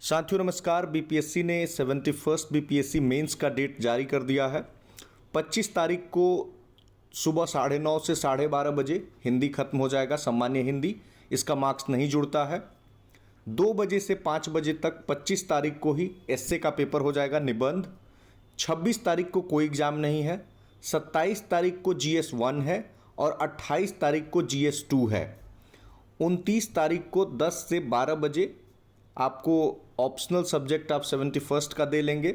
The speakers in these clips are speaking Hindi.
साथियों नमस्कार। बीपीएससी ने 71st बीपीएससी मेंस का डेट जारी कर दिया है। 25 तारीख को सुबह 9:30 से 12:30 बजे हिंदी खत्म हो जाएगा, सामान्य हिंदी। इसका मार्क्स नहीं जुड़ता है। 2 बजे से 5 बजे तक 25 तारीख को ही एस्से का पेपर हो जाएगा, निबंध। 26 तारीख को कोई एग्ज़ाम नहीं है। 27 तारीख को जीएस 1 है और 28 तारीख को जीएस 2 है। 29 तारीख को 10 से 12 बजे आपको ऑप्शनल सब्जेक्ट आप 71st का दे लेंगे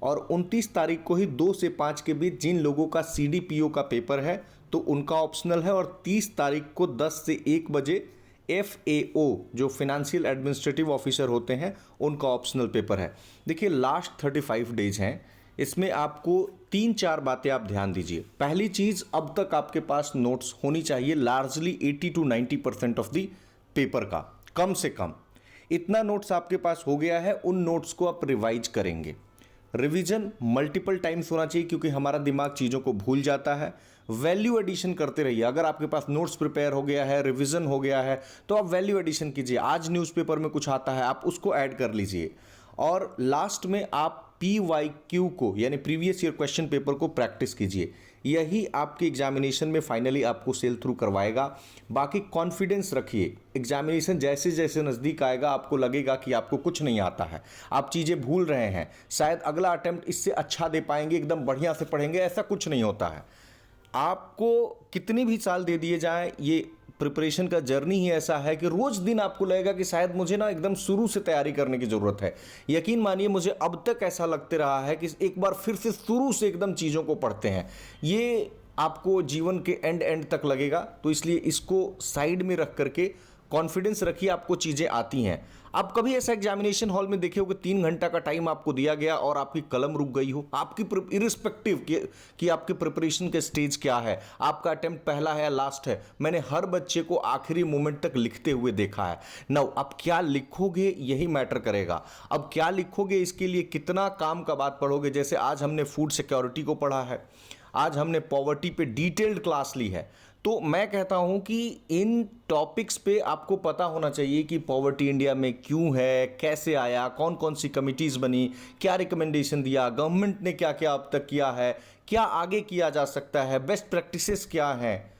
और 29 तारीख को ही 2 से 5 के बीच जिन लोगों का सीडीपीओ का पेपर है तो उनका ऑप्शनल है। और 30 तारीख को 10 से 1 बजे एफएओ जो फाइनेंशियल एडमिनिस्ट्रेटिव ऑफिसर होते हैं उनका ऑप्शनल पेपर है। देखिए लास्ट 35 डेज हैं, इसमें आपको 3-4 बातें आप ध्यान दीजिए। पहली चीज़, अब तक आपके पास नोट्स होनी चाहिए largely 80 to 90% of the paper का, कम से कम इतना नोट्स आपके पास हो गया है। उन नोट्स को आप रिवाइज करेंगे। रिवीजन मल्टीपल टाइम्स होना चाहिए क्योंकि हमारा दिमाग चीज़ों को भूल जाता है। वैल्यू एडिशन करते रहिए। अगर आपके पास नोट्स प्रिपेयर हो गया है, रिवीजन हो गया है, तो आप वैल्यू एडिशन कीजिए। आज न्यूज़पेपर में कुछ आता है, आप उसको ऐड कर लीजिए। और लास्ट में आप PYQ को यानी प्रीवियस ईयर क्वेश्चन पेपर को प्रैक्टिस कीजिए। यही आपके एग्जामिनेशन में फाइनली आपको सेल थ्रू करवाएगा। बाकी कॉन्फिडेंस रखिए। एग्जामिनेशन जैसे जैसे नज़दीक आएगा आपको लगेगा कि आपको कुछ नहीं आता है, आप चीज़ें भूल रहे हैं, शायद अगला अटेम्प्ट इससे अच्छा दे पाएंगे, एकदम बढ़िया से पढ़ेंगे, ऐसा कुछ नहीं होता है। आपको कितनी भी साल दे दिए जाएं, ये प्रिपरेशन का जर्नी ही ऐसा है कि रोज दिन आपको लगेगा कि शायद मुझे ना एकदम शुरू से तैयारी करने की ज़रूरत है। यकीन मानिए मुझे अब तक ऐसा लगते रहा है कि एक बार फिर से शुरू से एकदम चीज़ों को पढ़ते हैं। ये आपको जीवन के एंड तक लगेगा। तो इसलिए इसको साइड में रख करके कॉन्फिडेंस रखिए, आपको चीज़ें आती हैं। आप कभी ऐसा एग्जामिनेशन हॉल में देखे हो कि 3 घंटा का टाइम आपको दिया गया और आपकी कलम रुक गई हो, आपकी इरिस्पेक्टिव कि आपके प्रिपरेशन के स्टेज क्या है, आपका अटेम्प्ट पहला है या लास्ट है। मैंने हर बच्चे को आखिरी मोमेंट तक लिखते हुए देखा है। नाउ अब क्या लिखोगे यही मैटर करेगा। अब क्या लिखोगे इसके लिए कितना काम का बात पढ़ोगे। जैसे आज हमने फूड सिक्योरिटी को पढ़ा है, आज हमने पॉवर्टी पे डिटेल्ड क्लास ली है। तो मैं कहता हूं कि इन टॉपिक्स पे आपको पता होना चाहिए कि पॉवर्टी इंडिया में क्यों है, कैसे आया, कौन कौन सी कमिटीज़ बनी, क्या रिकमेंडेशन दिया, गवर्नमेंट ने क्या क्या अब तक किया है, क्या आगे किया जा सकता है, बेस्ट प्रैक्टिसेस क्या हैं।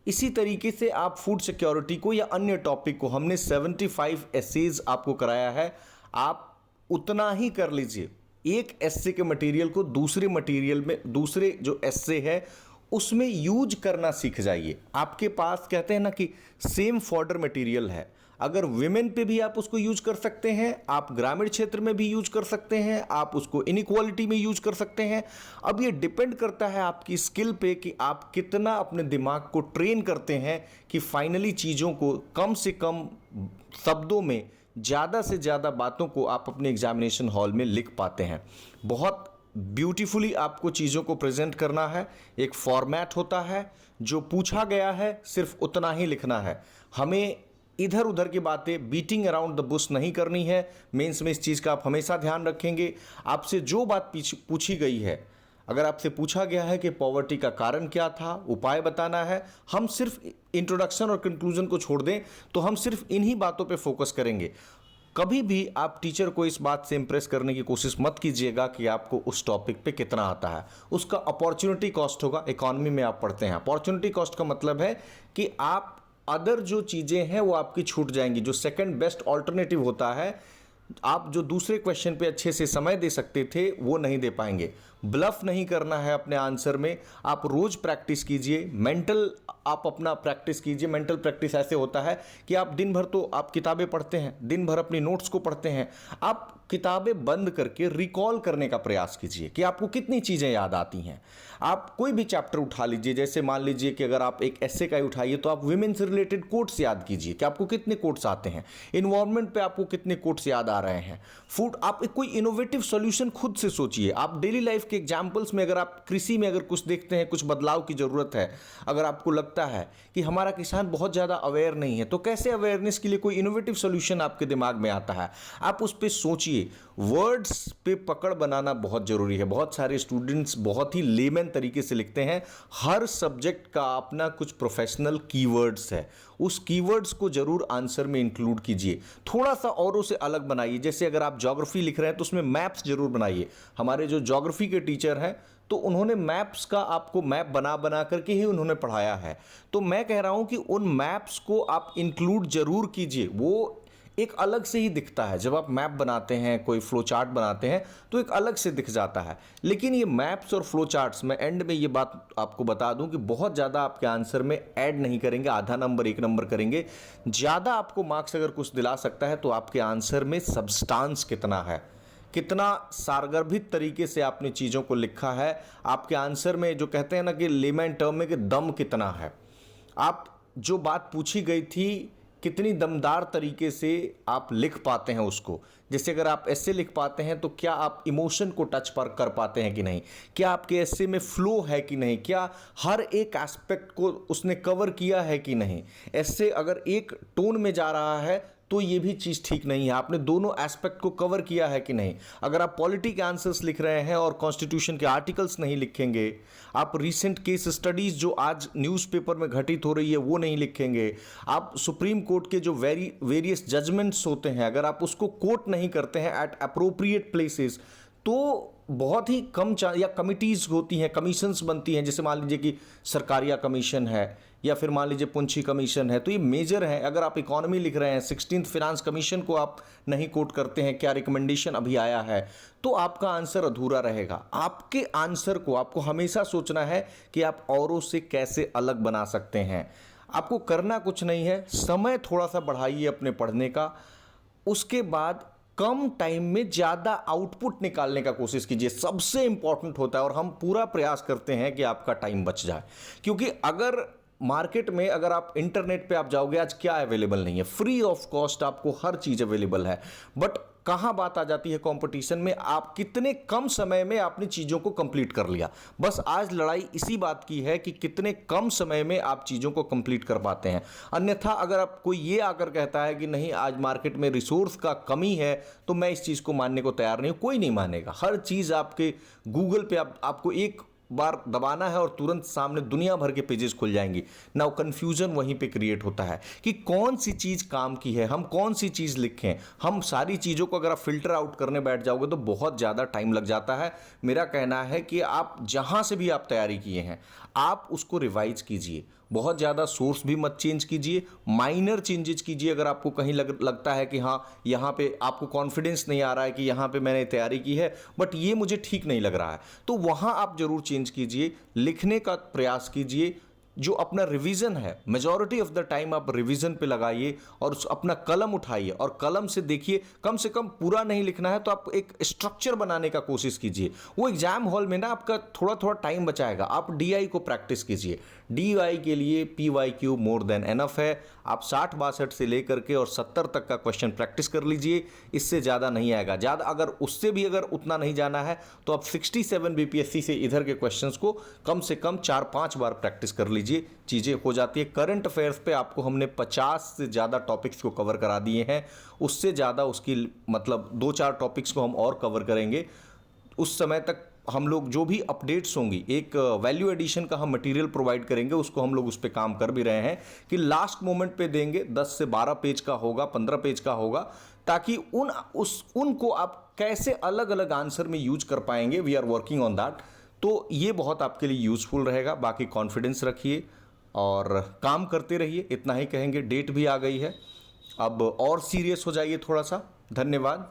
इसी तरीके से आप फूड सिक्योरिटी को या अन्य टॉपिक को, हमने 75 एसेज आपको कराया है, आप उतना ही कर लीजिए। एक एस्से के मटेरियल को दूसरे मटेरियल में, दूसरे जो एस्से है उसमें यूज करना सीख जाइए। आपके पास कहते हैं ना कि सेम फॉर्डर मटेरियल है, अगर विमेन पे भी आप उसको यूज कर सकते हैं, आप ग्रामीण क्षेत्र में भी यूज कर सकते हैं, आप उसको इनइक्वालिटी में यूज कर सकते हैं। अब ये डिपेंड करता है आपकी स्किल पे कि आप कितना अपने दिमाग को ट्रेन करते हैं कि फाइनली चीज़ों को कम से कम शब्दों में, ज़्यादा से ज़्यादा बातों को आप अपने एग्जामिनेशन हॉल में लिख पाते हैं। बहुत ब्यूटीफुली आपको चीज़ों को प्रेजेंट करना है। एक फॉर्मेट होता है, जो पूछा गया है सिर्फ उतना ही लिखना है। हमें इधर उधर की बातें, बीटिंग अराउंड द बुश नहीं करनी है। मेंस में इस चीज़ का आप हमेशा ध्यान रखेंगे। आपसे जो बात पूछी गई है, अगर आपसे पूछा गया है कि पॉवर्टी का कारण क्या था, उपाय बताना है, हम सिर्फ इंट्रोडक्शन और कंक्लूजन को छोड़ दें तो हम सिर्फ इन्हीं बातों पे फोकस करेंगे। कभी भी आप टीचर को इस बात से इंप्रेस करने की कोशिश मत कीजिएगा कि आपको उस टॉपिक पे कितना आता है। उसका अपॉर्चुनिटी कॉस्ट होगा। इकोनॉमी में आप पढ़ते हैं, अपॉर्चुनिटी कॉस्ट का मतलब है कि आप अदर जो चीज़ें हैं वो आपकी छूट जाएंगी। जो सेकंड बेस्ट ऑल्टरनेटिव होता है, आप जो दूसरे क्वेश्चन पे अच्छे से समय दे सकते थे वो नहीं दे पाएंगे। ब्लफ नहीं करना है अपने आंसर में। आप रोज प्रैक्टिस कीजिए, मेंटल आप अपना प्रैक्टिस कीजिए। मेंटल प्रैक्टिस ऐसे होता है कि आप दिन भर तो आप किताबें पढ़ते हैं, दिन भर अपनी नोट्स को पढ़ते हैं, आप किताबें बंद करके रिकॉल करने का प्रयास कीजिए कि आपको कितनी चीज़ें याद आती हैं। आप कोई भी चैप्टर उठा लीजिए, जैसे मान लीजिए कि अगर आप एक एस्से का ही उठाइए तो आप विमेन से रिलेटेड कोट्स याद कीजिए कि आपको कितने कोट्स आते हैं। इन्वायरमेंट पे आपको कितने कोट्स याद आ रहे हैं। फूड, आप एक कोई इनोवेटिव सॉल्यूशन खुद से सोचिए। आप डेली लाइफ के एग्जांपल्स में, अगर आप कृषि में अगर कुछ देखते हैं, कुछ बदलाव की ज़रूरत है, अगर आपको लगता है कि हमारा किसान बहुत ज़्यादा अवेयर नहीं है, तो कैसे अवेयरनेस के लिए कोई इनोवेटिव सॉल्यूशन आपके दिमाग में आता है, आप उस पर सोचिए। वर्ड्स पे पकड़ बनाना बहुत ज़रूरी है। बहुत सारे स्टूडेंट्स बहुत ही लेमन तरीके से लिखते हैं। हर सब्जेक्ट का अपना कुछ प्रोफेशनल कीवर्ड्स है, उस कीवर्ड्स को जरूर आंसर में इंक्लूड कीजिए, थोड़ा सा औरों से अलग बनाइए। जैसे अगर आप ज्योग्राफी लिख रहे हैं तो उसमें मैप्स जरूर बनाइए। हमारे जो ज्योग्राफी के टीचर हैं तो उन्होंने मैप्स का आपको मैप बना बना करके ही उन्होंने पढ़ाया है। तो मैं कह रहा हूं कि उन मैप्स को आप इंक्लूड जरूर कीजिए, वो एक अलग से ही दिखता है। जब आप मैप बनाते हैं, कोई फ्लो चार्ट बनाते हैं तो एक अलग से दिख जाता है। लेकिन ये मैप्स और फ्लो चार्ट्स, मैं एंड में ये बात आपको बता दूं कि बहुत ज़्यादा आपके आंसर में ऐड नहीं करेंगे, आधा नंबर 1 नंबर करेंगे। ज़्यादा आपको मार्क्स अगर कुछ दिला सकता है तो आपके आंसर में सब्सटेंस कितना है, कितना सारगर्भित तरीके से आपने चीज़ों को लिखा है, आपके आंसर में जो कहते हैं ना कि लेमैन टर्म में कि दम कितना है, आप जो बात पूछी गई थी कितनी दमदार तरीके से आप लिख पाते हैं उसको। जैसे अगर आप ऐसे लिख पाते हैं तो क्या आप इमोशन को टच पर कर पाते हैं कि नहीं, क्या आपके ऐसे में फ्लो है कि नहीं, क्या हर एक एस्पेक्ट को उसने कवर किया है कि नहीं। ऐसे अगर एक टोन में जा रहा है तो ये भी चीज़ ठीक नहीं है, आपने दोनों एस्पेक्ट को कवर किया है कि नहीं। अगर आप पॉलिटी के आंसर्स लिख रहे हैं और कॉन्स्टिट्यूशन के आर्टिकल्स नहीं लिखेंगे, आप रीसेंट केस स्टडीज़ जो आज न्यूज़पेपर में घटित हो रही है वो नहीं लिखेंगे, आप सुप्रीम कोर्ट के जो वेरियस जजमेंट्स होते हैं अगर आप उसको कोट नहीं करते हैं एट अप्रोप्रिएट प्लेसेस, तो बहुत ही कम या कमिटीज़ होती हैं, कमीशंस बनती हैं। जैसे मान लीजिए कि सरकारिया कमीशन है या फिर मान लीजिए पुंछी कमीशन है, तो ये मेजर है। अगर आप इकोनॉमी लिख रहे हैं, 16th फिनांस कमीशन को आप नहीं कोट करते हैं, क्या रिकमेंडेशन अभी आया है, तो आपका आंसर अधूरा रहेगा। आपके आंसर को आपको हमेशा सोचना है कि आप औरों से कैसे अलग बना सकते हैं। आपको करना कुछ नहीं है, समय थोड़ा सा बढ़ाइए अपने पढ़ने का, उसके बाद कम टाइम में ज़्यादा आउटपुट निकालने का कोशिश कीजिए। सबसे इंपॉर्टेंट होता है और हम पूरा प्रयास करते हैं कि आपका टाइम बच जाए, क्योंकि अगर मार्केट में अगर आप इंटरनेट पे आप जाओगे, आज क्या अवेलेबल नहीं है, फ्री ऑफ कॉस्ट आपको हर चीज़ अवेलेबल है। बट कहाँ बात आ जाती है कंपटीशन में, आप कितने कम समय में आपने चीज़ों को कंप्लीट कर लिया। बस आज लड़ाई इसी बात की है कि कितने कम समय में आप चीज़ों को कंप्लीट कर पाते हैं। अन्यथा अगर आप कोई ये आकर कहता है कि नहीं आज मार्केट में रिसोर्स का कमी है, तो मैं इस चीज़ को मानने को तैयार नहीं हूँ। कोई नहीं मानेगा। हर चीज़ आपके गूगल पे आपको एक बार दबाना है और तुरंत सामने दुनिया भर के पेजेस खुल जाएंगी। नाउ कंफ्यूजन वहीं पे क्रिएट होता है कि कौन सी चीज़ काम की है, हम कौन सी चीज़ लिखें। हम सारी चीज़ों को अगर आप फिल्टर आउट करने बैठ जाओगे तो बहुत ज़्यादा टाइम लग जाता है। मेरा कहना है कि आप जहाँ से भी आप तैयारी किए हैं आप उसको रिवाइज कीजिए, बहुत ज़्यादा सोर्स भी मत चेंज कीजिए, माइनर चेंजेस कीजिए। अगर आपको कहीं लगता है कि हाँ यहाँ पे आपको कॉन्फिडेंस नहीं आ रहा है कि यहाँ पे मैंने तैयारी की है बट ये मुझे ठीक नहीं लग रहा है, तो वहाँ आप जरूर चेंज कीजिए, लिखने का प्रयास कीजिए। जो अपना रिवीजन है, मेजॉरिटी ऑफ द टाइम आप रिवीजन पे लगाइए और अपना कलम उठाइए और कलम से देखिए। कम से कम पूरा नहीं लिखना है तो आप एक स्ट्रक्चर बनाने का कोशिश कीजिए। वो एग्जाम हॉल में ना आपका थोड़ा थोड़ा टाइम बचाएगा। आप डीआई को प्रैक्टिस कीजिए, डीआई के लिए पीवाईक्यू मोर देन एनफ है। आप 60-62 से लेकर के और 70 तक का क्वेश्चन प्रैक्टिस कर लीजिए, इससे ज़्यादा नहीं आएगा। ज़्यादा अगर उससे भी अगर उतना नहीं जाना है तो आप 67 बीपीएससी से इधर के क्वेश्चंस को कम से कम 4-5 बार प्रैक्टिस कर लीजिए, चीज़ें हो जाती है। करंट अफेयर्स पे आपको हमने 50 से ज़्यादा टॉपिक्स को कवर करा दिए हैं, उससे ज़्यादा उसकी मतलब 2-4 टॉपिक्स को हम और कवर करेंगे। उस समय तक हम लोग जो भी अपडेट्स होंगी, एक वैल्यू एडिशन का हम मटेरियल प्रोवाइड करेंगे, उसको हम लोग उस पर काम कर भी रहे हैं कि लास्ट मोमेंट पे देंगे। 10 से 12 पेज का होगा, 15 पेज का होगा, ताकि उनको आप कैसे अलग अलग आंसर में यूज कर पाएंगे। We are working on that. तो ये बहुत आपके लिए यूजफुल रहेगा। बाकी कॉन्फिडेंस रखिए और काम करते रहिए, इतना ही कहेंगे। डेट भी आ गई है, अब और सीरियस हो जाइए थोड़ा सा। धन्यवाद।